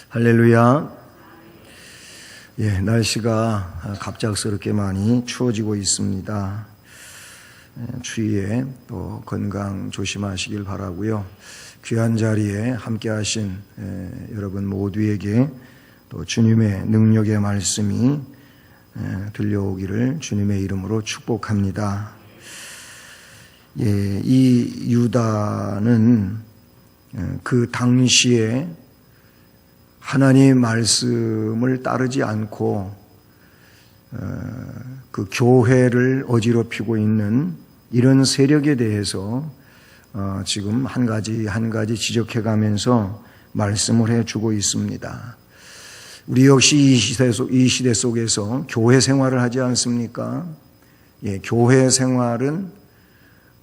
할렐루야. 날씨가 갑작스럽게 많이 추워지고 있습니다. 추위에 또 건강 조심하시길 바라고요. 귀한 자리에 함께 하신 여러분 모두에게 또 주님의 능력의 말씀이 들려오기를 주님의 이름으로 축복합니다. 이 유다는 그 당시에 하나님 말씀을 따르지 않고 그 교회를 어지럽히고 있는 이런 세력에 대해서 지금 한 가지 지적해 가면서 말씀을 해주고 있습니다. 우리 역시 이 시대 속에서 교회 생활을 하지 않습니까? 교회 생활은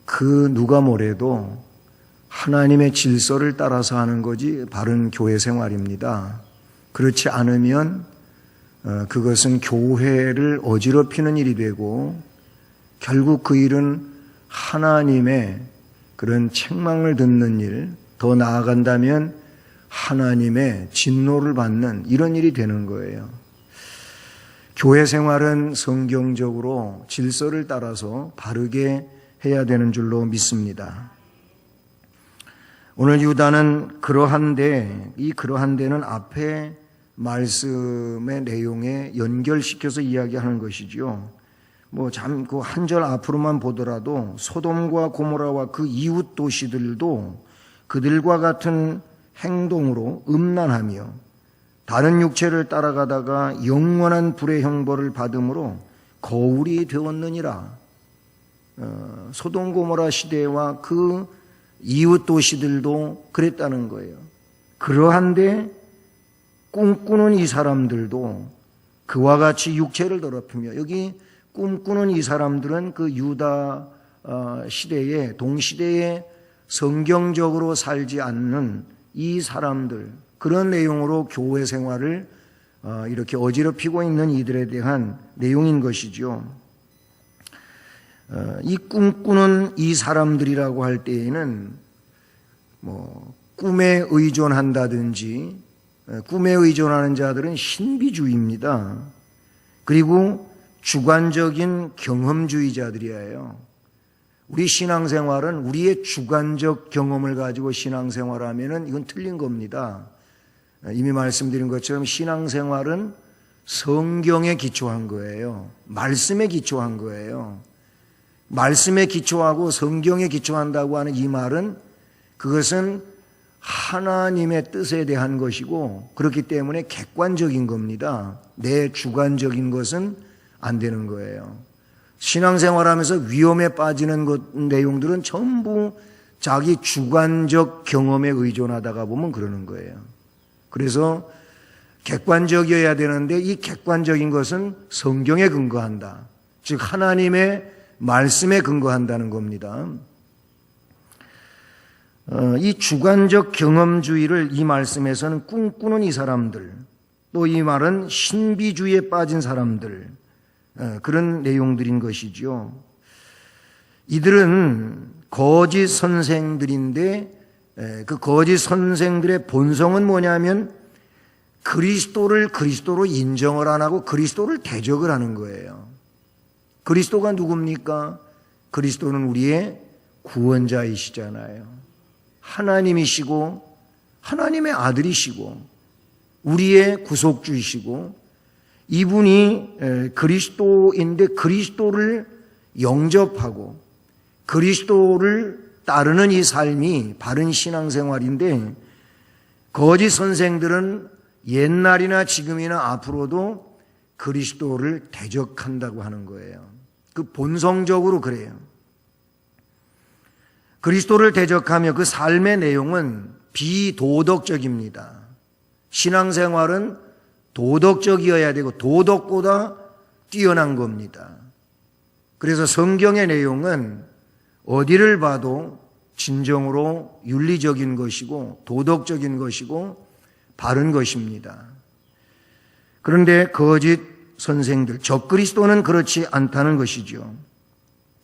그 누가 뭐래도 하나님의 질서를 따라서 하는 것이 바른 교회 생활입니다. 그렇지 않으면 그것은 교회를 어지럽히는 일이 되고 결국 그 일은 하나님의 그런 책망을 듣는 일, 더 나아간다면 하나님의 진노를 받는 이런 일이 되는 거예요. 교회 생활은 성경적으로 질서를 따라서 바르게 해야 되는 줄로 믿습니다. 오늘 유다는 그러한데 이 그러한데는 앞에 말씀의 내용에 연결시켜서 이야기하는 것이죠. 그 한 절 앞으로만 보더라도 소돔과 고모라와 그 이웃 도시들도 그들과 같은 행동으로 음란하며 다른 육체를 따라가다가 영원한 불의 형벌을 받음으로 거울이 되었느니라. 소돔 고모라 시대와 그 이웃 도시들도 그랬다는 거예요. 그러한데 꿈꾸는 이 사람들도 그와 같이 육체를 더럽히며, 여기 꿈꾸는 이 사람들은 그 유다 시대에 동시대에 성경적으로 살지 않는 이 사람들, 그런 내용으로 교회 생활을 이렇게 어지럽히고 있는 이들에 대한 내용인 것이죠. 이 꿈꾸는 이 사람들이라고 할 때에는 꿈에 의존한다든지, 꿈에 의존하는 자들은 신비주의입니다. 그리고 주관적인 경험주의자들이에요. 우리 신앙생활은 우리의 주관적 경험을 가지고 신앙생활하면은 이건 틀린 겁니다. 이미 말씀드린 것처럼 신앙생활은 성경에 기초한 거예요. 말씀에 기초한 거예요. 말씀에 기초하고 성경에 기초한다고 하는 이 말은 그것은 하나님의 뜻에 대한 것이고 그렇기 때문에 객관적인 겁니다. 내 주관적인 것은 안 되는 거예요. 신앙생활하면서 위험에 빠지는 내용들은 전부 자기 주관적 경험에 의존하다가 보면 그러는 거예요. 그래서 객관적이어야 되는데 이 객관적인 것은 성경에 근거한다. 즉 하나님의 말씀에 근거한다는 겁니다. 이 주관적 경험주의를 이 말씀에서는 꿈꾸는 이 사람들, 또 이 말은 신비주의에 빠진 사람들, 그런 내용들인 것이죠. 이들은 거짓 선생들인데 그 거짓 선생들의 본성은 뭐냐면 그리스도로 인정을 안 하고 그리스도를 대적을 하는 거예요. 그리스도가 누굽니까? 그리스도는 우리의 구원자이시잖아요. 하나님이시고 하나님의 아들이시고 우리의 구속주이시고 이분이 그리스도인데 그리스도를 영접하고 그리스도를 따르는 이 삶이 바른 신앙생활인데 거짓 선생들은 옛날이나 지금이나 앞으로도 그리스도를 대적한다고 하는 거예요. 그 본성적으로 그래요. 그리스도를 대적하며 그 삶의 내용은 비도덕적입니다. 신앙생활은 도덕적이어야 되고 도덕보다 뛰어난 겁니다. 그래서 성경의 내용은 어디를 봐도 진정으로 윤리적인 것이고 도덕적인 것이고 바른 것입니다. 그런데 거짓 선생들, 적그리스도는 그렇지 않다는 것이죠.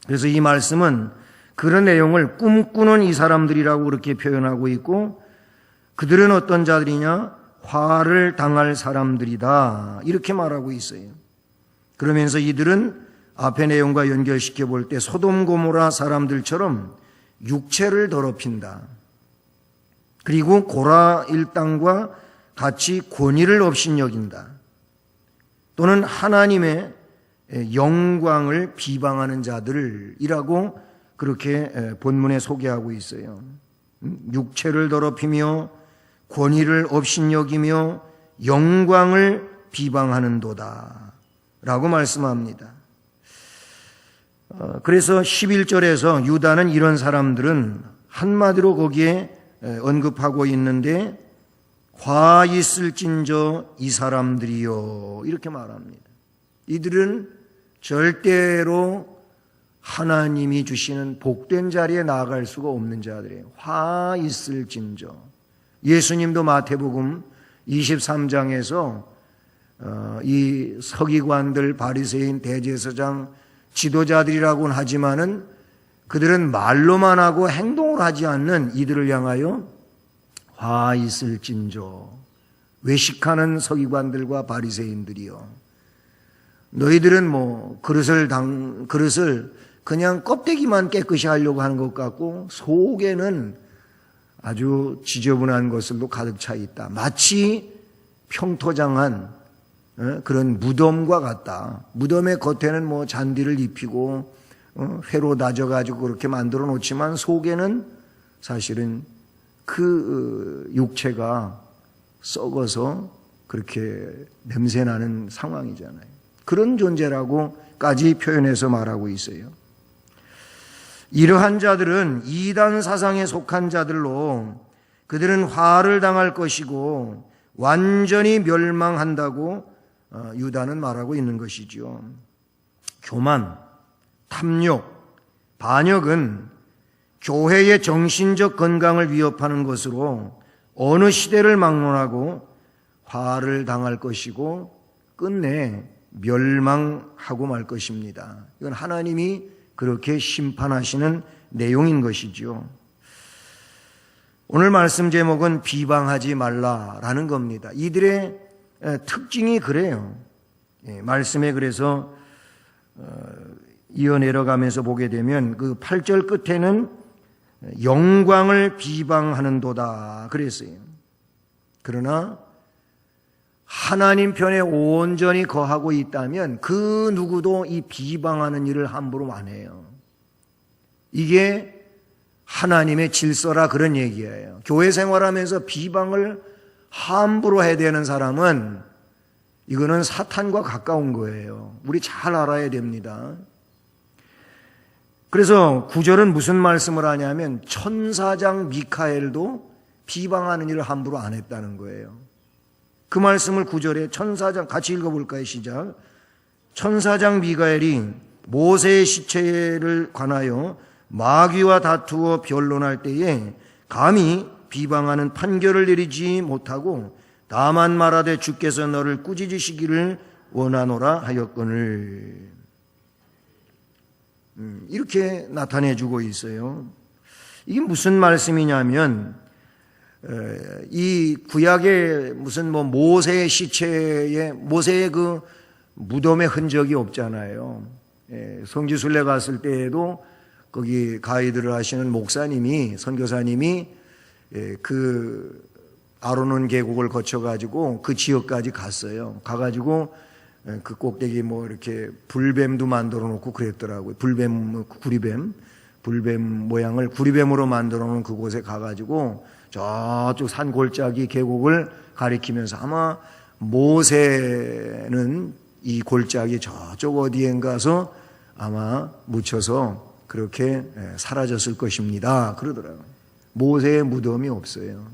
그래서 이 말씀은 그런 내용을 꿈꾸는 이 사람들이라고 그렇게 표현하고 있고 그들은 어떤 자들이냐? 화를 당할 사람들이다. 이렇게 말하고 있어요. 그러면서 이들은 앞의 내용과 연결시켜 볼 때 소돔 고모라 사람들처럼 육체를 더럽힌다. 그리고 고라 일당과 같이 권위를 업신여긴다. 또는 하나님의 영광을 비방하는 자들이라고 그렇게 본문에 소개하고 있어요. 육체를 더럽히며 권위를 업신여기며 영광을 비방하는도다 라고 말씀합니다. 그래서 11절에서 유다는 이런 사람들은 한마디로 거기에 언급하고 있는데 화 있을진저 이 사람들이요 이렇게 말합니다. 이들은 절대로 하나님이 주시는 복된 자리에 나아갈 수가 없는 자들이에요. 화 있을진저. 예수님도 마태복음 23장에서 이 서기관들, 바리새인, 대제사장, 지도자들이라고는 하지만은 그들은 말로만 하고 행동을 하지 않는 이들을 향하여 화 있을진저. 외식하는 서기관들과 바리새인들이요. 너희들은 그릇을 그냥 껍데기만 깨끗이 하려고 하는 것 같고 속에는 아주 지저분한 것들로 가득 차 있다. 마치 평토장한 그런 무덤과 같다. 무덤의 겉에는 잔디를 입히고 회로 다져가지고 그렇게 만들어 놓지만 속에는 사실은 그 육체가 썩어서 그렇게 냄새나는 상황이잖아요. 그런 존재라고까지 표현해서 말하고 있어요. 이러한 자들은 이단 사상에 속한 자들로 그들은 화를 당할 것이고 완전히 멸망한다고 유다는 말하고 있는 것이죠. 교만, 탐욕, 반역은 교회의 정신적 건강을 위협하는 것으로 어느 시대를 막론하고 화를 당할 것이고 끝내 멸망하고 말 것입니다. 이건 하나님이 그렇게 심판하시는 내용인 것이죠. 오늘 말씀 제목은 비방하지 말라라는 겁니다. 이들의 특징이 그래요. 말씀에 그래서 이어 내려가면서 보게 되면 그 8절 끝에는 영광을 비방하는도다 그랬어요. 그러나 하나님 편에 온전히 거하고 있다면 그 누구도 이 비방하는 일을 함부로 안 해요. 이게 하나님의 질서라 그런 얘기예요. 교회 생활하면서 비방을 함부로 해야 되는 사람은 이거는 사탄과 가까운 거예요. 우리 잘 알아야 됩니다. 그래서 9절은 무슨 말씀을 하냐면 천사장 미카엘도 비방하는 일을 함부로 안 했다는 거예요. 그 말씀을 9절에 천사장 같이 읽어볼까요? 시작. 천사장 미가엘이 모세의 시체를 관하여 마귀와 다투어 변론할 때에 감히 비방하는 판결을 내리지 못하고 다만 말하되 주께서 너를 꾸짖으시기를 원하노라 하였거늘. 이렇게 나타내주고 있어요. 이게 무슨 말씀이냐면 이 구약의 무슨 모세의 시체에 모세의 그 무덤의 흔적이 없잖아요. 성지순례 갔을 때에도 거기 가이드를 하시는 목사님이 선교사님이 그 아로논 계곡을 거쳐가지고 그 지역까지 갔어요. 가가지고 그 꼭대기 이렇게 불뱀도 만들어 놓고 그랬더라고요. 불뱀, 불뱀 모양을 구리뱀으로 만들어 놓은 그곳에 가가지고 저쪽 산 골짜기 계곡을 가리키면서 아마 모세는 이 골짜기 저쪽 어디엔 가서 아마 묻혀서 그렇게 사라졌을 것입니다. 그러더라고요. 모세의 무덤이 없어요.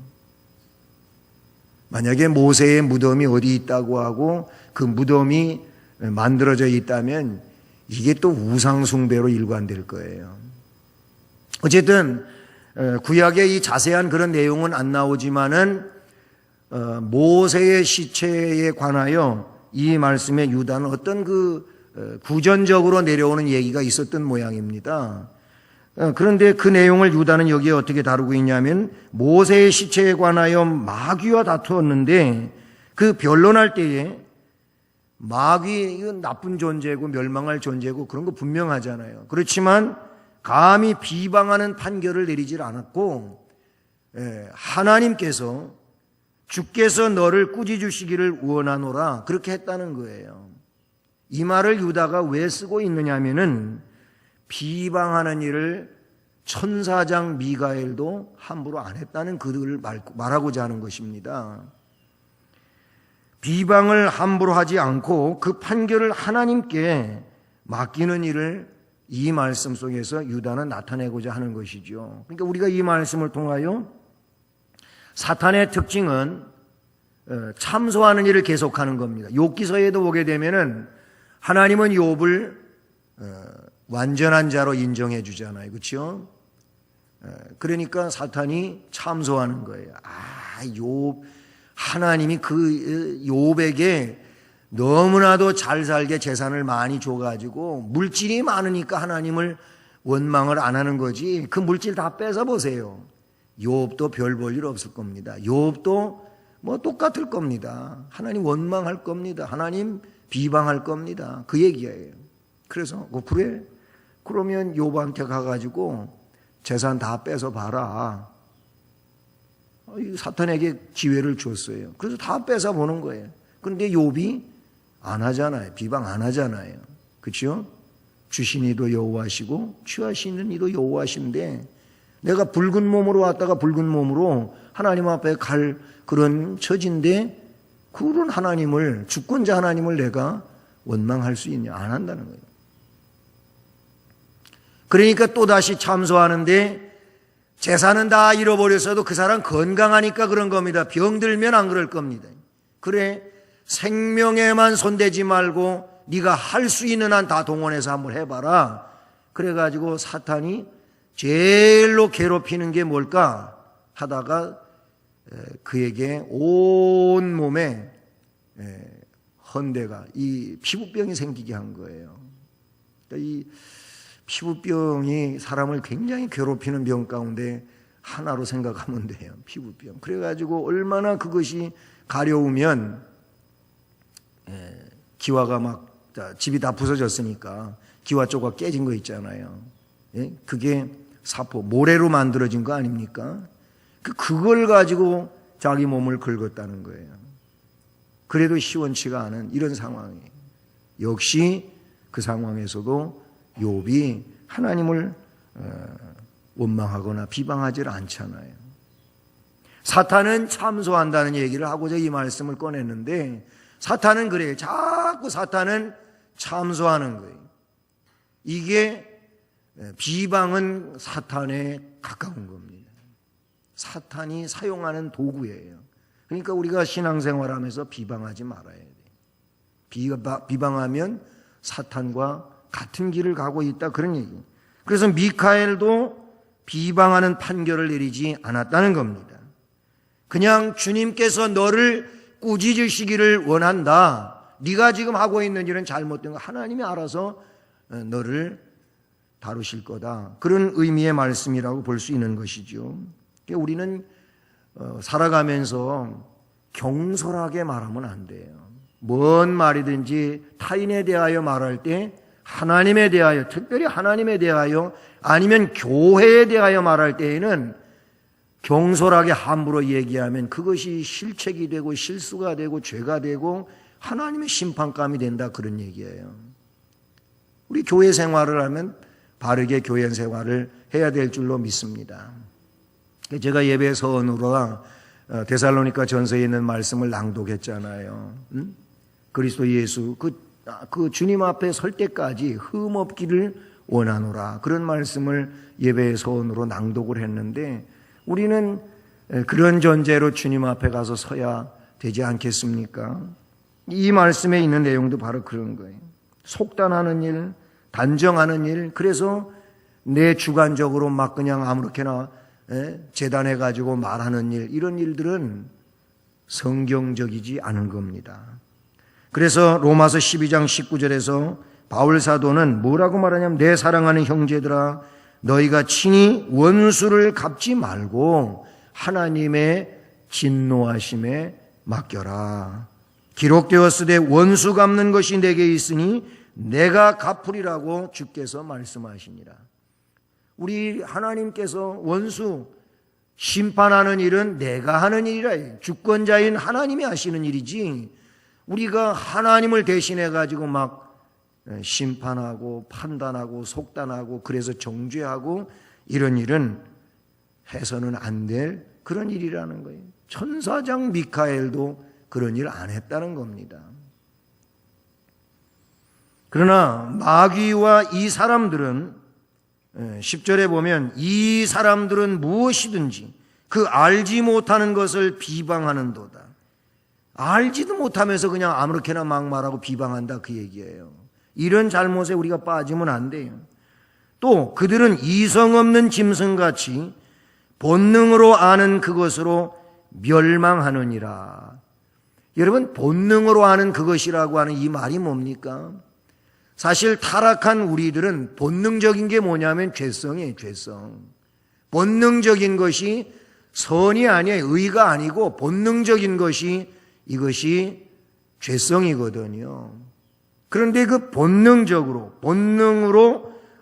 만약에 모세의 무덤이 어디 있다고 하고 그 무덤이 만들어져 있다면 이게 또 우상숭배로 일관될 거예요. 어쨌든 구약의 이 자세한 그런 내용은 안 나오지만은 모세의 시체에 관하여 이 말씀에 유다는 어떤 그 구전적으로 내려오는 얘기가 있었던 모양입니다. 그런데 그 내용을 유다는 여기에 어떻게 다루고 있냐면 모세의 시체에 관하여 마귀와 다투었는데 그 변론할 때에 마귀 이건 나쁜 존재고 멸망할 존재고 그런 거 분명하잖아요. 그렇지만 감히 비방하는 판결을 내리질 않았고 하나님께서 주께서 너를 꾸짖으시기를 원하노라 그렇게 했다는 거예요. 이 말을 유다가 왜 쓰고 있느냐면은 비방하는 일을 천사장 미가엘도 함부로 안 했다는 그들을 말하고자 하는 것입니다. 비방을 함부로 하지 않고 그 판결을 하나님께 맡기는 일을 이 말씀 속에서 유다는 나타내고자 하는 것이죠. 그러니까 우리가 이 말씀을 통하여 사탄의 특징은 참소하는 일을 계속하는 겁니다. 욥기서에도 보게 되면은 하나님은 욥을 완전한 자로 인정해 주잖아요. 그렇죠? 그러니까 사탄이 참소하는 거예요. 욥 하나님이 그 욥에게 너무나도 잘 살게 재산을 많이 줘가지고 물질이 많으니까 하나님을 원망을 안 하는 거지. 그 물질 다 뺏어 보세요. 욥도 별 볼 일 없을 겁니다. 욥도 뭐 똑같을 겁니다. 하나님 원망할 겁니다. 하나님 비방할 겁니다. 그 얘기예요. 그래서 그래? 그러면 욥한테 가가지고 재산 다 뺏어 봐라. 사탄에게 기회를 줬어요. 그래서 다 뺏어 보는 거예요. 그런데 욥이 안 하잖아요. 비방 안 하잖아요. 그렇죠? 주신 이도 여호와시고 취하시는 이도 여호와신데 내가 붉은 몸으로 왔다가 붉은 몸으로 하나님 앞에 갈 그런 처지인데 그런 하나님을 주권자 하나님을 내가 원망할 수 있냐? 안 한다는 거예요. 그러니까 또다시 참소하는데 재산은 다 잃어버렸어도 그 사람 건강하니까 그런 겁니다. 병들면 안 그럴 겁니다. 그래 생명에만 손대지 말고 네가 할 수 있는 한 다 동원해서 한번 해봐라. 그래가지고 사탄이 제일로 괴롭히는 게 뭘까 하다가 그에게 온 몸에 헌대가 이 피부병이 생기게 한 거예요. 그러니까 이 피부병이 사람을 굉장히 괴롭히는 병 가운데 하나로 생각하면 돼요. 피부병. 그래가지고 얼마나 그것이 가려우면 기와가 막 집이 다 부서졌으니까 기와 조각 깨진 거 있잖아요. 그게 사포, 모래로 만들어진 거 아닙니까? 그걸 가지고 자기 몸을 긁었다는 거예요. 그래도 시원치가 않은 이런 상황이에요. 역시 그 상황에서도 욥이 하나님을 원망하거나 비방하지 않잖아요. 사탄은 참소한다는 얘기를 하고자 이 말씀을 꺼냈는데 사탄은 그래요. 자꾸 사탄은 참소하는 거예요. 이게 비방은 사탄에 가까운 겁니다. 사탄이 사용하는 도구예요. 그러니까 우리가 신앙생활하면서 비방하지 말아야 돼요. 비방하면 사탄과 같은 길을 가고 있다 그런 얘기예요. 그래서 미카엘도 비방하는 판결을 내리지 않았다는 겁니다. 그냥 주님께서 너를 꾸짖으시기를 원한다. 네가 지금 하고 있는 일은 잘못된 거 하나님이 알아서 너를 다루실 거다. 그런 의미의 말씀이라고 볼 수 있는 것이죠. 우리는 살아가면서 경솔하게 말하면 안 돼요. 뭔 말이든지 타인에 대하여 말할 때 하나님에 대하여, 특별히 하나님에 대하여 아니면 교회에 대하여 말할 때에는 경솔하게 함부로 얘기하면 그것이 실책이 되고 실수가 되고 죄가 되고 하나님의 심판감이 된다 그런 얘기예요. 우리 교회 생활을 하면 바르게 교회 생활을 해야 될 줄로 믿습니다. 제가 예배 서원으로 데살로니가 전서에 있는 말씀을 낭독했잖아요. 그리스도 예수 그 주님 앞에 설 때까지 흠 없기를 원하노라 그런 말씀을 예배 서원으로 낭독을 했는데 우리는 그런 존재로 주님 앞에 가서 서야 되지 않겠습니까? 이 말씀에 있는 내용도 바로 그런 거예요. 속단하는 일, 단정하는 일, 그래서 내 주관적으로 막 그냥 아무렇게나 재단해가지고 말하는 일, 이런 일들은 성경적이지 않은 겁니다. 그래서 로마서 12장 19절에서 바울 사도는 뭐라고 말하냐면 내 사랑하는 형제들아 너희가 친히 원수를 갚지 말고 하나님의 진노하심에 맡겨라. 기록되었으되 원수 갚는 것이 내게 있으니 내가 갚으리라고 주께서 말씀하시니라. 우리 하나님께서 원수 심판하는 일은 내가 하는 일이라. 주권자인 하나님이 하시는 일이지 우리가 하나님을 대신해 가지고 막 심판하고 판단하고 속단하고 그래서 정죄하고 이런 일은 해서는 안 될 그런 일이라는 거예요. 천사장 미카엘도 그런 일 안 했다는 겁니다. 그러나 마귀와 이 사람들은 10절에 보면 이 사람들은 무엇이든지 그 알지 못하는 것을 비방하는도다. 알지도 못하면서 그냥 아무렇게나 막 말하고 비방한다 그 얘기예요. 이런 잘못에 우리가 빠지면 안 돼요. 또 그들은 이성 없는 짐승같이 본능으로 아는 그것으로 멸망하느니라. 여러분, 본능으로 아는 그것이라고 하는 이 말이 뭡니까? 사실 타락한 우리들은 본능적인 게 뭐냐면 죄성이에요. 죄성. 본능적인 것이 선이 아니에요. 의가 아니고 본능적인 것이 이것이 죄성이거든요. 그런데 그 본능으로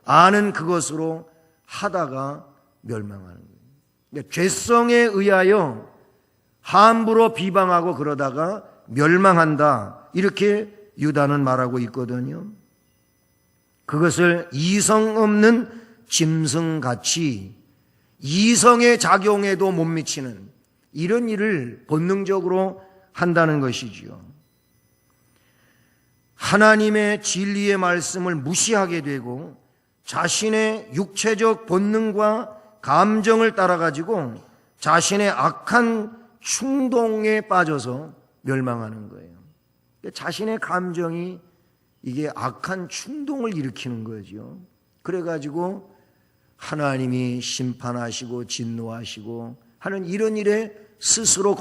아는 그것으로 하다가 멸망하는 거예요. 그러니까 죄성에 의하여 함부로 비방하고 그러다가 멸망한다. 이렇게 유다는 말하고 있거든요. 그것을 이성 없는 짐승같이 이성의 작용에도 못 미치는 이런 일을 본능적으로 한다는 것이지요. 하나님의 진리의 말씀을 무시하게 되고 자신의 육체적 본능과 감정을 따라가지고 자신의 악한 충동에 빠져서 멸망하는 거예요. 자신의 감정이 이게 악한 충동을 일으키는 거죠. 그래가지고 하나님이 심판하시고 진노하시고 하는 이런 일에 스스로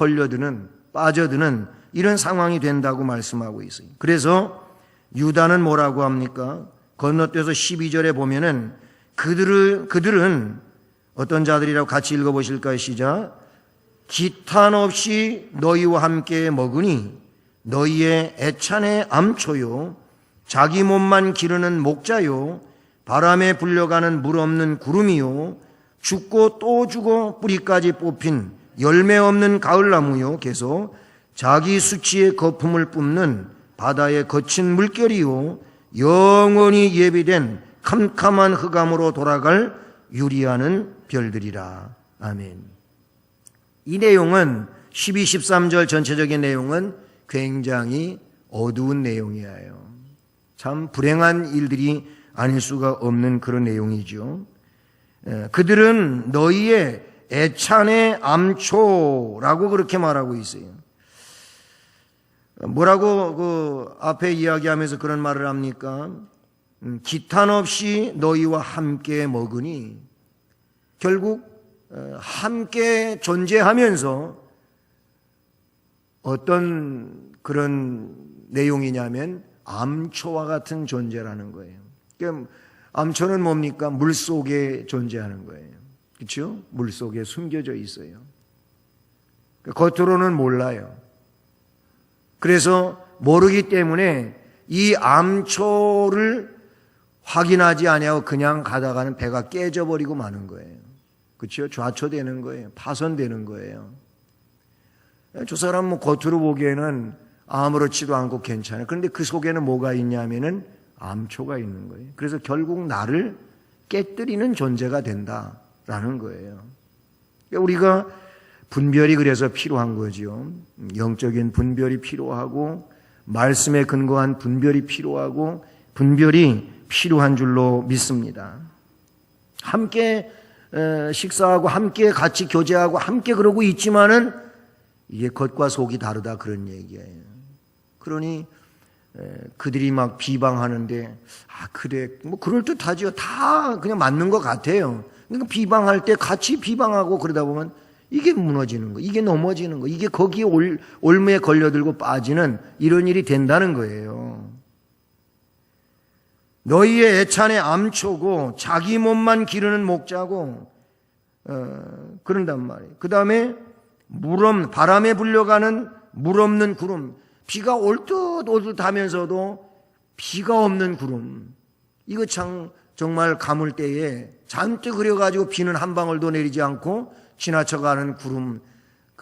빠져드는 이런 상황이 된다고 말씀하고 있어요. 그래서 유다는 뭐라고 합니까? 건너뛰어서 12절에 보면은 그들은 어떤 자들이라고 같이 읽어보실까요? 시작. 기탄 없이 너희와 함께 먹으니 너희의 애찬의 암초요 자기 몸만 기르는 목자요 바람에 불려가는 물 없는 구름이요 죽고 또 죽어 뿌리까지 뽑힌 열매 없는 가을나무요 계속 자기 수치의 거품을 뿜는 바다의 거친 물결이요 영원히 예비된 캄캄한 흑암으로 돌아갈 유리하는 별들이라. 아멘. 이 내용은 12, 13절 전체적인 내용은 굉장히 어두운 내용이에요. 참 불행한 일들이 아닐 수가 없는 그런 내용이죠. 그들은 너희의 애찬의 암초라고 그렇게 말하고 있어요. 뭐라고 그 앞에 이야기하면서 그런 말을 합니까? 기탄 없이 너희와 함께 먹으니 결국 함께 존재하면서 어떤 그런 내용이냐면 암초와 같은 존재라는 거예요. 그러니까 암초는 뭡니까? 물 속에 존재하는 거예요. 그렇죠? 물 속에 숨겨져 있어요. 겉으로는 몰라요. 그래서 모르기 때문에 이 암초를 확인하지 아니하고 그냥 가다가는 배가 깨져버리고 마는 거예요. 그렇죠? 좌초되는 거예요. 파손되는 거예요. 저 사람은 겉으로 보기에는 아무렇지도 않고 괜찮아요. 그런데 그 속에는 뭐가 있냐면은 암초가 있는 거예요. 그래서 결국 나를 깨뜨리는 존재가 된다라는 거예요. 우리가 분별이 그래서 필요한 거죠. 영적인 분별이 필요하고 말씀에 근거한 분별이 필요하고 분별이 필요한 줄로 믿습니다. 함께 식사하고 함께 같이 교제하고 함께 그러고 있지만은 이게 겉과 속이 다르다 그런 얘기예요. 그러니 그들이 막 비방하는데 그래 뭐 그럴듯하죠. 다 그냥 맞는 것 같아요. 그러니까 비방할 때 같이 비방하고 그러다 보면 이게 무너지는 거, 이게 넘어지는 거, 이게 거기에 올무에 걸려들고 빠지는 이런 일이 된다는 거예요. 너희의 애찬의 암초고 자기 몸만 기르는 목자고 그런단 말이에요. 그 다음에 바람에 불려가는 물 없는 구름, 비가 올 듯 오듯 하면서도 비가 없는 구름. 이거 정말 가물 때에 잔뜩 흐려가지고 비는 한 방울도 내리지 않고 지나쳐가는 구름,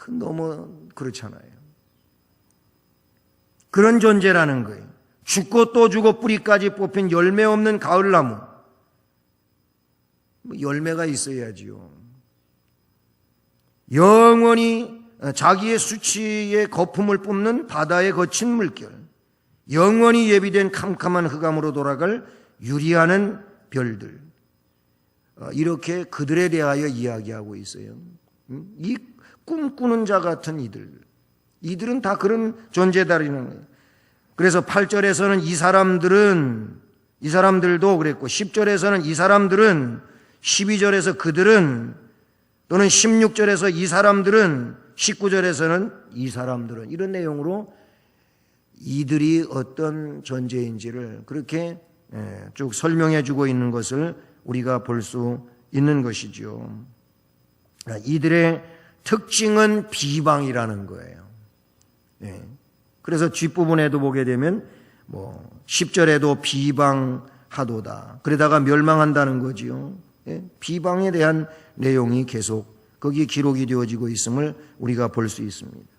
너무 그렇잖아요. 그런 존재라는 거예요. 죽고 또 죽고 뿌리까지 뽑힌 열매 없는 가을나무. 열매가 있어야지요. 영원히 자기의 수치의 거품을 뿜는 바다의 거친 물결, 영원히 예비된 캄캄한 흑암으로 돌아갈 유리하는 별들, 이렇게 그들에 대하여 이야기하고 있어요. 이 꿈꾸는 자 같은 이들은 다 그런 존재다라는 거예요. 그래서 8절에서는 이 사람들도 그랬고, 10절에서는 이 사람들은, 12절에서 그들은, 또는 16절에서 이 사람들은, 19절에서는 이 사람들은, 이런 내용으로 이들이 어떤 존재인지를 그렇게 쭉 설명해 주고 있는 것을 우리가 볼 수 있는 것이죠. 이들의 특징은 비방이라는 거예요. 그래서 뒷부분에도 보게 되면 10절에도 비방하도다. 그러다가 멸망한다는 거지요. 비방에 대한 내용이 계속 거기 기록이 되어지고 있음을 우리가 볼 수 있습니다.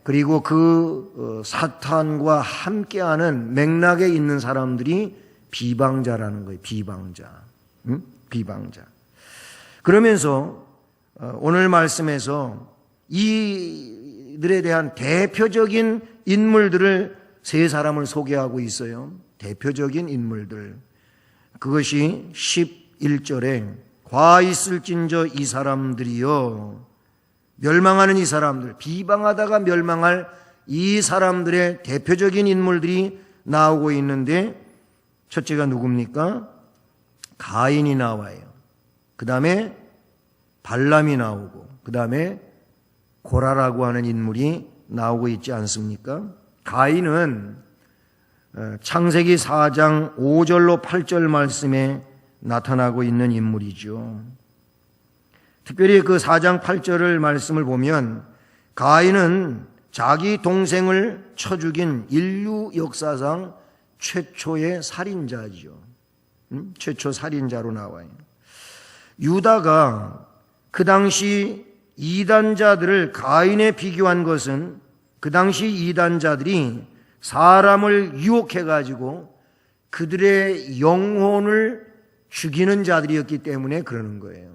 그리고 그 사탄과 함께하는 맥락에 있는 사람들이 비방자라는 거예요. 비방자. 그러면서 오늘 말씀에서 이들에 대한 대표적인 인물들을 세 사람을 소개하고 있어요. 대표적인 인물들. 그것이 11절에 과 있을진저 이 사람들이요, 멸망하는 이 사람들, 비방하다가 멸망할 이 사람들의 대표적인 인물들이 나오고 있는데, 첫째가 누굽니까? 가인이 나와요. 그 다음에 발람이 나오고, 그 다음에 고라라고 하는 인물이 나오고 있지 않습니까? 가인은 창세기 4장 5절로 8절 말씀에 나타나고 있는 인물이죠. 특별히 그 4장 8절을 말씀을 보면 가인은 자기 동생을 쳐 죽인 인류 역사상 최초의 살인자죠. 최초 살인자로 나와요. 유다가 그 당시 이단자들을 가인에 비교한 것은 그 당시 이단자들이 사람을 유혹해가지고 그들의 영혼을 죽이는 자들이었기 때문에 그러는 거예요.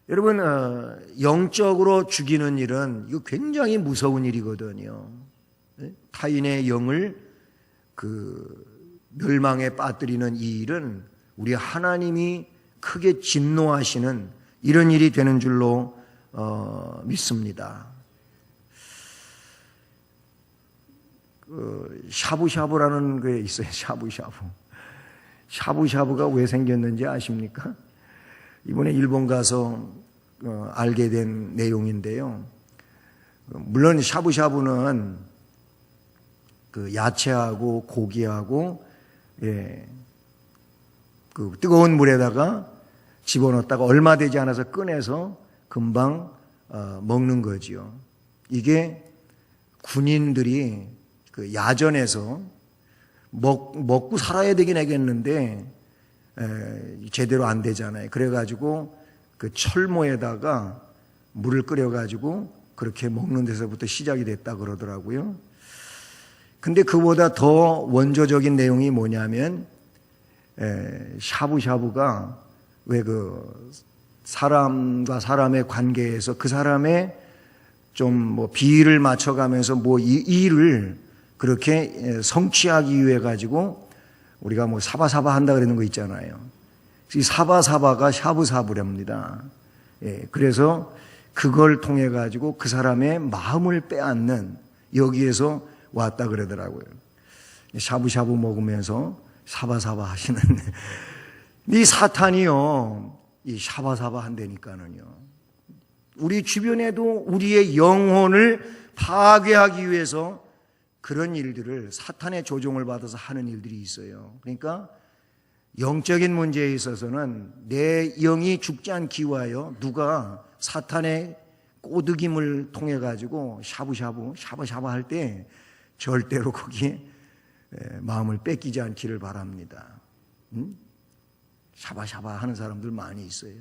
여러분, 영적으로 죽이는 일은 이거 굉장히 무서운 일이거든요. 타인의 영을 멸망에 빠뜨리는 이 일은 우리 하나님이 크게 진노하시는 이런 일이 되는 줄로 믿습니다. 샤브샤브라는 게 있어요. 샤브샤브가 왜 생겼는지 아십니까? 이번에 일본 가서 알게 된 내용인데요. 물론 샤브샤브는 그 야채하고 고기하고 그 뜨거운 물에다가 집어넣었다가 얼마 되지 않아서 꺼내서 금방 먹는 거지요. 이게 군인들이 그 야전에서 먹고 살아야 되긴 하겠는데 제대로 안 되잖아요. 그래가지고 그 철모에다가 물을 끓여가지고 그렇게 먹는 데서부터 시작이 됐다 그러더라고요. 근데 그보다 더 원조적인 내용이 뭐냐면 샤브샤브가 왜 그 사람과 사람의 관계에서 그 사람의 좀 비위를 맞춰가면서 이 일을 그렇게 성취하기 위해 가지고 우리가 사바사바 한다 그러는 거 있잖아요. 이 사바사바가 샤브샤브랍니다. 그래서 그걸 통해 가지고 그 사람의 마음을 빼앗는, 여기에서 왔다 그러더라고요. 샤브샤브 먹으면서 사바사바 하시는 이 사탄이요, 이 샤바사바 한다니까는요. 우리 주변에도 우리의 영혼을 파괴하기 위해서 그런 일들을 사탄의 조종을 받아서 하는 일들이 있어요. 그러니까 영적인 문제에 있어서는 내 영이 죽지 않기 위하여 누가 사탄의 꼬드김을 통해 가지고 샤브샤브 할 때 절대로 거기에 마음을 뺏기지 않기를 바랍니다. 샤바샤바 하는 사람들 많이 있어요.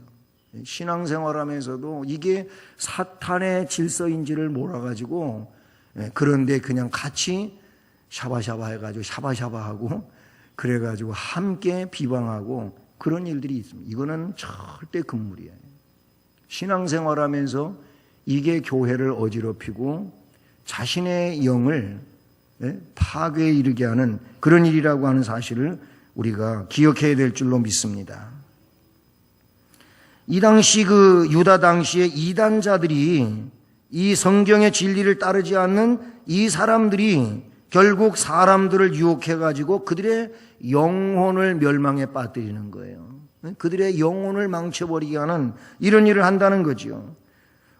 신앙생활하면서도 이게 사탄의 질서인지를 몰아가지고 그런데 그냥 같이 샤바샤바 해가지고 샤바샤바하고 그래가지고 함께 비방하고 그런 일들이 있습니다. 이거는 절대 금물이에요. 신앙생활하면서 이게 교회를 어지럽히고 자신의 영을 파괴에 이르게 하는 그런 일이라고 하는 사실을 우리가 기억해야 될 줄로 믿습니다. 이 당시 그 유다 당시의 이단자들이 이 성경의 진리를 따르지 않는 이 사람들이 결국 사람들을 유혹해가지고 그들의 영혼을 멸망에 빠뜨리는 거예요. 그들의 영혼을 망쳐버리게 하는 이런 일을 한다는 거죠.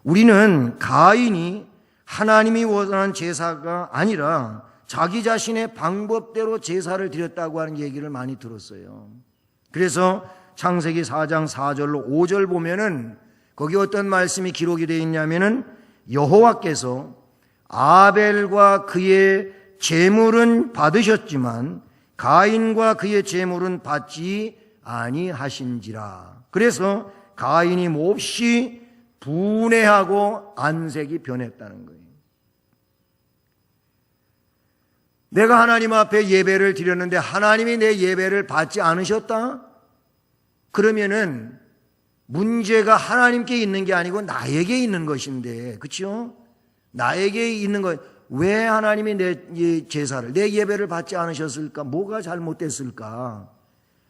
우리는 가인이 하나님이 원하는 제사가 아니라 자기 자신의 방법대로 제사를 드렸다고 하는 얘기를 많이 들었어요. 그래서 창세기 4장 4절로 5절 보면은 거기 어떤 말씀이 기록이 되어 있냐면은 여호와께서 아벨과 그의 제물은 받으셨지만 가인과 그의 제물은 받지 아니하신지라. 그래서 가인이 몹시 분해하고 안색이 변했다는 거예요. 내가 하나님 앞에 예배를 드렸는데 하나님이 내 예배를 받지 않으셨다? 그러면은 문제가 하나님께 있는 게 아니고 나에게 있는 것인데, 그렇죠? 나에게 있는 것, 왜 하나님이 내 제사를, 내 예배를 받지 않으셨을까? 뭐가 잘못됐을까?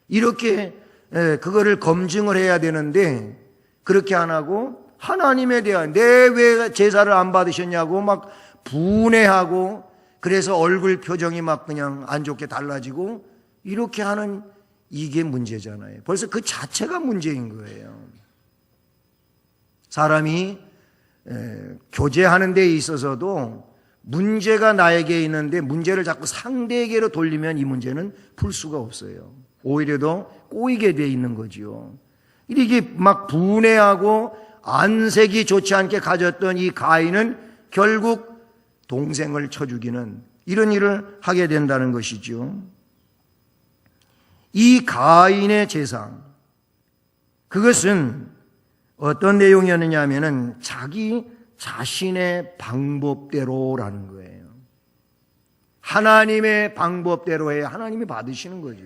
이렇게 그거를 검증을 해야 되는데 그렇게 안 하고 하나님에 대한 내 왜 제사를 안 받으셨냐고 막 분해하고 그래서 얼굴 표정이 막 그냥 안 좋게 달라지고 이렇게 하는 이게 문제잖아요. 벌써 그 자체가 문제인 거예요. 사람이 교제하는 데 있어서도 문제가 나에게 있는데 문제를 자꾸 상대에게로 돌리면 이 문제는 풀 수가 없어요. 오히려 더 꼬이게 돼 있는 거지요. 이렇게 막 분해하고 안색이 좋지 않게 가졌던 이 가인은 결국 동생을 쳐 죽이는 이런 일을 하게 된다는 것이죠. 이 가인의 제사, 그것은 어떤 내용이었느냐 하면은 자기 자신의 방법대로라는 거예요. 하나님의 방법대로 해야 하나님이 받으시는 거죠.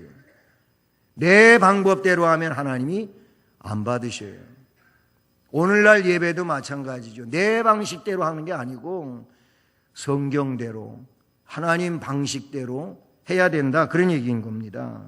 내 방법대로 하면 하나님이 안 받으셔요. 오늘날 예배도 마찬가지죠. 내 방식대로 하는 게 아니고 성경대로 하나님 방식대로 해야 된다, 그런 얘기인 겁니다.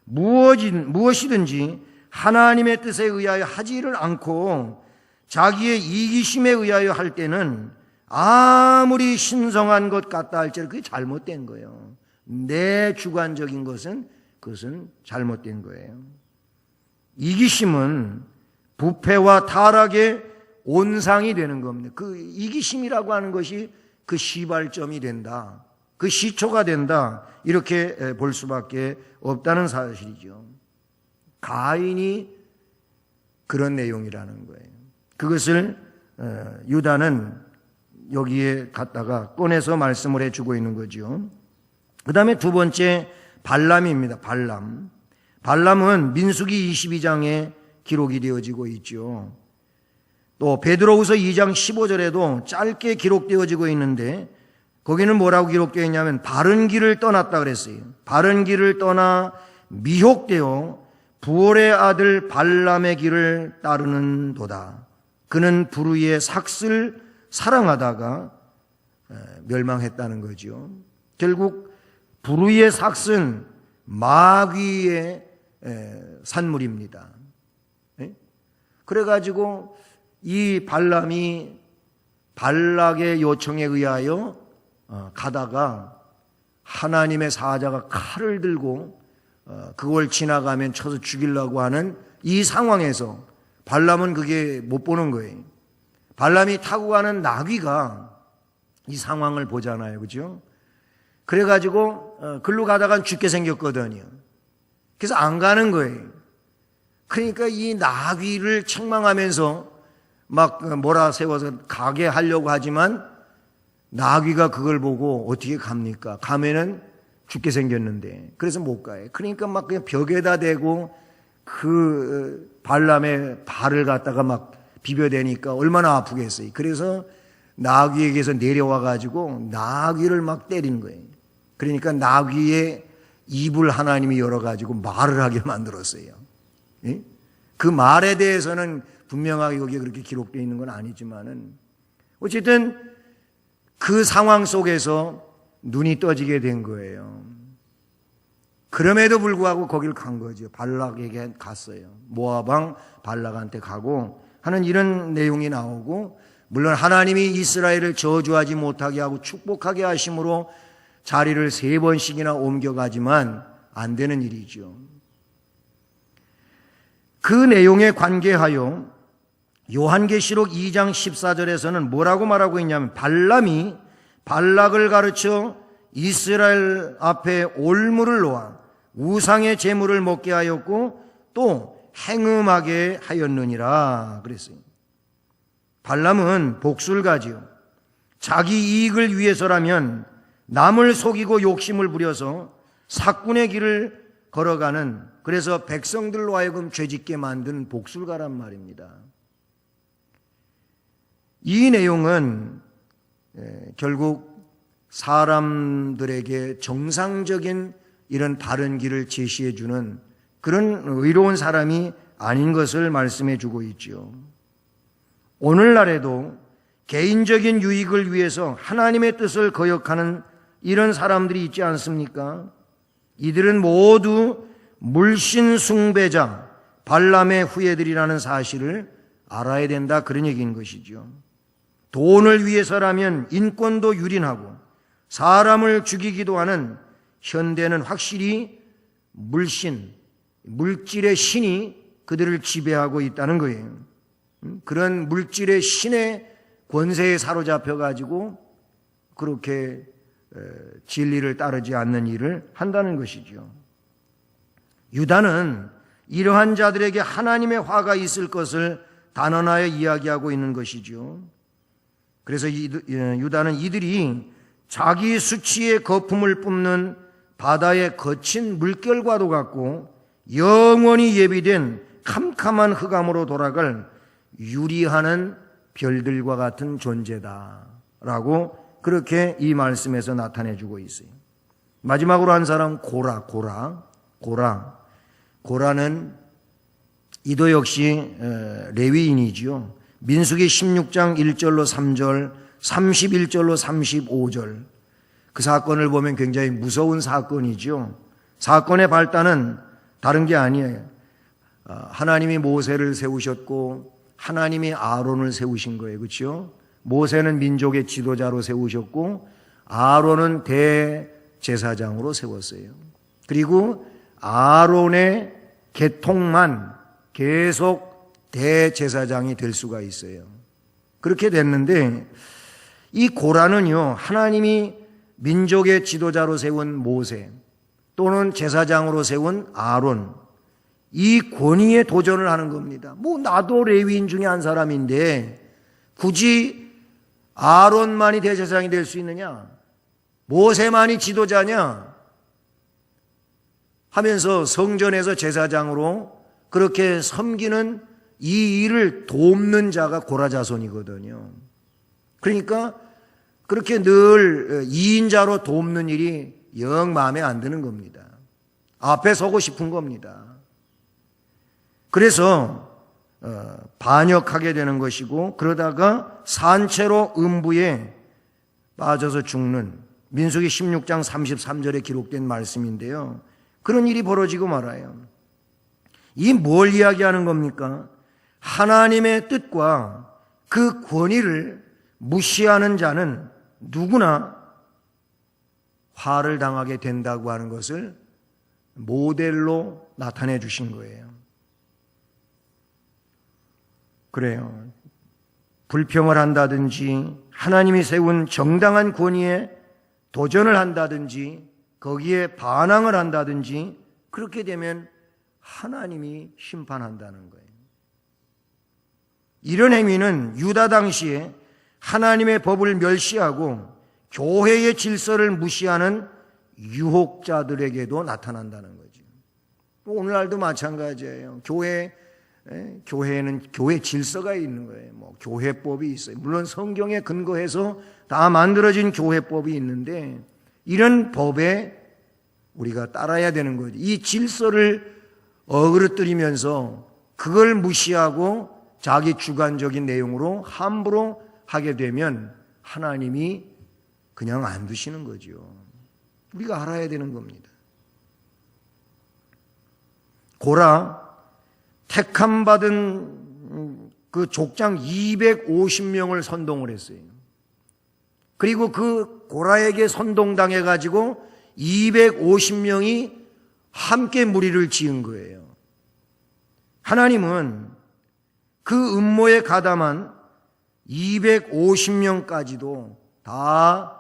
무엇이든지 하나님의 뜻에 의하여 하지를 않고 자기의 이기심에 의하여 할 때는 아무리 신성한 것 같다 할지라도 그게 잘못된 거예요. 내 주관적인 것은 그것은 잘못된 거예요. 이기심은 부패와 타락의 온상이 되는 겁니다. 그 이기심이라고 하는 것이 그 시발점이 된다, 그 시초가 된다, 이렇게 볼 수밖에 없다는 사실이죠. 가인이 그런 내용이라는 거예요. 그것을 유다는 여기에 갖다가 꺼내서 말씀을 해주고 있는 거죠. 그 다음에 두 번째 발람입니다. 발람은 민수기 22장에 기록이 되어지고 있죠. 또 베드로후서 2장 15절에도 짧게 기록되어지고 있는데 거기는 뭐라고 기록되어 있냐면 바른 길을 떠났다 그랬어요. 바른 길을 떠나 미혹되어 부올의 아들 발람의 길을 따르는 도다. 그는 부르의 삭슬 사랑하다가 멸망했다는 거죠. 결국 부르의 삭은 마귀의 산물입니다. 그래가지고 이 발람이 발락의 요청에 의하여 가다가 하나님의 사자가 칼을 들고 그걸 지나가면 쳐서 죽이려고 하는 이 상황에서 발람은 그게 못 보는 거예요. 발람이 타고 가는 나귀가 이 상황을 보잖아요. 그죠? 그래가지고 글로 가다가 죽게 생겼거든요. 그래서 안 가는 거예요. 그러니까 이 나귀를 책망하면서 막 몰아세워서 가게 하려고 하지만 나귀가 그걸 보고 어떻게 갑니까? 가면은 죽게 생겼는데 그래서 못 가요. 그러니까 막 그냥 벽에다 대고 그 발람의 발을 갖다가 막 비벼대니까 얼마나 아프겠어요. 그래서 나귀에게서 내려와 가지고 나귀를 막 때린 거예요. 그러니까 나귀의 입을 하나님이 열어 가지고 말을 하게 만들었어요. 예? 그 말에 대해서는 분명하게 여기에 그렇게 기록되어 있는 건 아니지만은 어쨌든 그 상황 속에서 눈이 떠지게 된 거예요. 그럼에도 불구하고 거길 간 거죠. 발락에게 갔어요. 모압 왕 발락한테 가고 하는 이런 내용이 나오고, 물론 하나님이 이스라엘을 저주하지 못하게 하고 축복하게 하심으로 자리를 3번씩이나 옮겨가지만 안 되는 일이죠. 그 내용에 관계하여 요한계시록 2장 14절에서는 뭐라고 말하고 있냐면, 발람이 발락을 가르쳐 이스라엘 앞에 올무를 놓아 우상의 제물을 먹게 하였고 또 행음하게 하였느니라 그랬어요. 발람은 복술가지요. 자기 이익을 위해서라면 남을 속이고 욕심을 부려서 사꾼의 길을 걸어가는, 그래서 백성들로 하여금 죄짓게 만든 복술가란 말입니다. 이 내용은 결국 사람들에게 정상적인 이런 바른 길을 제시해 주는 그런 의로운 사람이 아닌 것을 말씀해 주고 있죠. 오늘날에도 개인적인 유익을 위해서 하나님의 뜻을 거역하는 이런 사람들이 있지 않습니까? 이들은 모두 물신 숭배자 발람의 후예들이라는 사실을 알아야 된다, 그런 얘기인 것이죠. 돈을 위해서라면 인권도 유린하고 사람을 죽이기도 하는 현대는 확실히 물신, 물질의 신이 그들을 지배하고 있다는 거예요. 그런 물질의 신의 권세에 사로잡혀 가지고 그렇게 진리를 따르지 않는 일을 한다는 것이죠. 유다는 이러한 자들에게 하나님의 화가 있을 것을 단언하여 이야기하고 있는 것이죠. 그래서 유다는 이들이 자기 수치의 거품을 뿜는 바다의 거친 물결과도 같고 영원히 예비된 캄캄한 흑암으로 돌아갈 유리하는 별들과 같은 존재다라고 그렇게 이 말씀에서 나타내주고 있어요. 마지막으로 한 사람 고라는 이도 역시 레위인이지요. 민수기 16장 1절로 3절, 31절로 35절, 그 사건을 보면 굉장히 무서운 사건이죠. 사건의 발단은 다른 게 아니에요. 하나님이 모세를 세우셨고 하나님이 아론을 세우신 거예요. 그렇죠? 모세는 민족의 지도자로 세우셨고 아론은 대제사장으로 세웠어요. 그리고 아론의 계통만 계속 대제사장이 될 수가 있어요. 그렇게 됐는데 이 고라는요, 하나님이 민족의 지도자로 세운 모세 또는 제사장으로 세운 아론, 이 권위에 도전을 하는 겁니다. 뭐 나도 레위인 중에 한 사람인데 굳이 아론만이 대제사장이 될 수 있느냐, 모세만이 지도자냐 하면서 성전에서 제사장으로 그렇게 섬기는 이 일을 돕는 자가 고라 자손이거든요. 그러니까 그렇게 늘 2인자로 돕는 일이 영 마음에 안 드는 겁니다. 앞에 서고 싶은 겁니다. 그래서 반역하게 되는 것이고, 그러다가 산채로 음부에 빠져서 죽는, 민수기 16장 33절에 기록된 말씀인데요. 그런 일이 벌어지고 말아요. 이 뭘 이야기하는 겁니까? 하나님의 뜻과 그 권위를 무시하는 자는 누구나 화를 당하게 된다고 하는 것을 모델로 나타내 주신 거예요. 그래요. 불평을 한다든지 하나님이 세운 정당한 권위에 도전을 한다든지 거기에 반항을 한다든지 그렇게 되면 하나님이 심판한다는 거예요. 이런 행위는 유다 당시에 하나님의 법을 멸시하고 교회의 질서를 무시하는 유혹자들에게도 나타난다는 거죠. 오늘날도 마찬가지예요. 교회에는 교회 질서가 있는 거예요. 교회법이 있어요. 물론 성경에 근거해서 다 만들어진 교회법이 있는데 이런 법에 우리가 따라야 되는 거죠. 이 질서를 어그러뜨리면서 그걸 무시하고 자기 주관적인 내용으로 함부로 하게 되면 하나님이 그냥 안 두시는 거죠. 우리가 알아야 되는 겁니다. 고라 택함 받은 그 족장 250명을 선동을 했어요. 그리고 그 고라에게 선동당해 가지고 250명이 함께 무리를 지은 거예요. 하나님은 그 음모에 가담한 250명까지도 다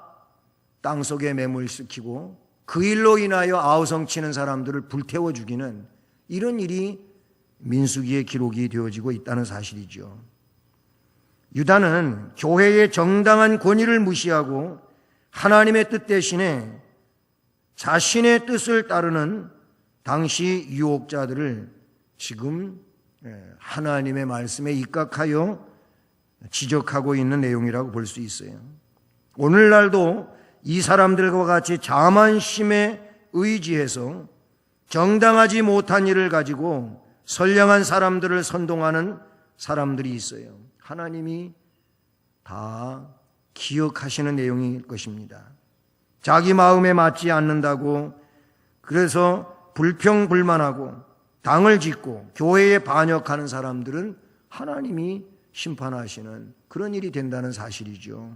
땅속에 매몰시키고 그 일로 인하여 아우성치는 사람들을 불태워 죽이는 이런 일이 민수기의 기록이 되어지고 있다는 사실이죠. 유다는 교회의 정당한 권위를 무시하고 하나님의 뜻 대신에 자신의 뜻을 따르는 당시 유혹자들을 지금 하나님의 말씀에 입각하여 지적하고 있는 내용이라고 볼 수 있어요. 오늘날도 이 사람들과 같이 자만심에 의지해서 정당하지 못한 일을 가지고 선량한 사람들을 선동하는 사람들이 있어요. 하나님이 다 기억하시는 내용일 것입니다. 자기 마음에 맞지 않는다고 그래서 불평불만하고 당을 짓고 교회에 반역하는 사람들은 하나님이 심판하시는 그런 일이 된다는 사실이죠.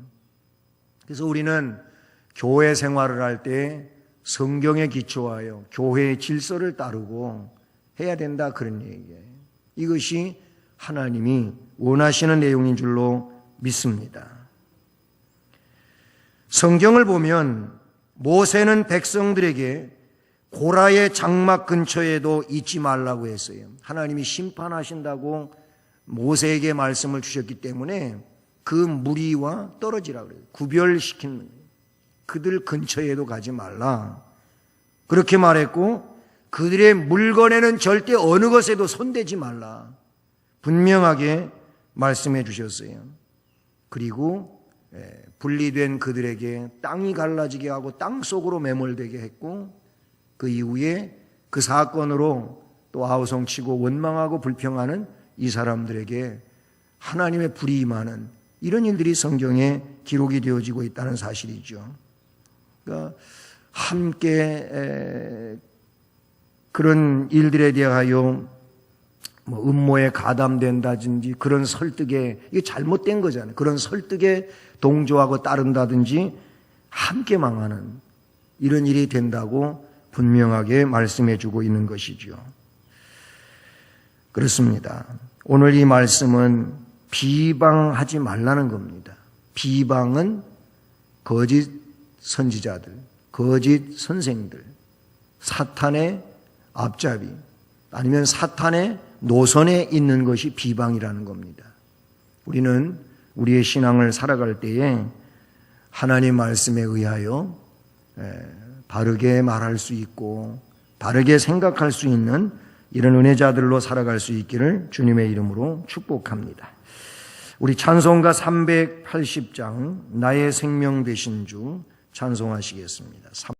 그래서 우리는 교회 생활을 할 때 성경에 기초하여 교회의 질서를 따르고 해야 된다 그런 얘기예요. 이것이 하나님이 원하시는 내용인 줄로 믿습니다. 성경을 보면 모세는 백성들에게 고라의 장막 근처에도 있지 말라고 했어요. 하나님이 심판하신다고 모세에게 말씀을 주셨기 때문에 그 무리와 떨어지라고 그래요. 구별시키는 거예요. 그들 근처에도 가지 말라. 그렇게 말했고 그들의 물건에는 절대 어느 것에도 손대지 말라. 분명하게 말씀해 주셨어요. 그리고 분리된 그들에게 땅이 갈라지게 하고 땅 속으로 매몰되게 했고 그 이후에 그 사건으로 또 아우성치고 원망하고 불평하는 이 사람들에게 하나님의 불이 임하는 이런 일들이 성경에 기록이 되어지고 있다는 사실이죠. 그러니까 함께 그런 일들에 대하여 음모에 가담된다든지 그런 설득에 이게 잘못된 거잖아요. 그런 설득에 동조하고 따른다든지 함께 망하는 이런 일이 된다고 분명하게 말씀해 주고 있는 것이죠. 그렇습니다. 오늘 이 말씀은 비방하지 말라는 겁니다. 비방은 거짓 선지자들, 거짓 선생들, 사탄의 앞잡이 아니면 사탄의 노선에 있는 것이 비방이라는 겁니다. 우리는 우리의 신앙을 살아갈 때에 하나님 말씀에 의하여 바르게 말할 수 있고 바르게 생각할 수 있는 이런 은혜자들로 살아갈 수 있기를 주님의 이름으로 축복합니다. 우리 찬송가 380장 나의 생명 되신 주 찬송하시겠습니다.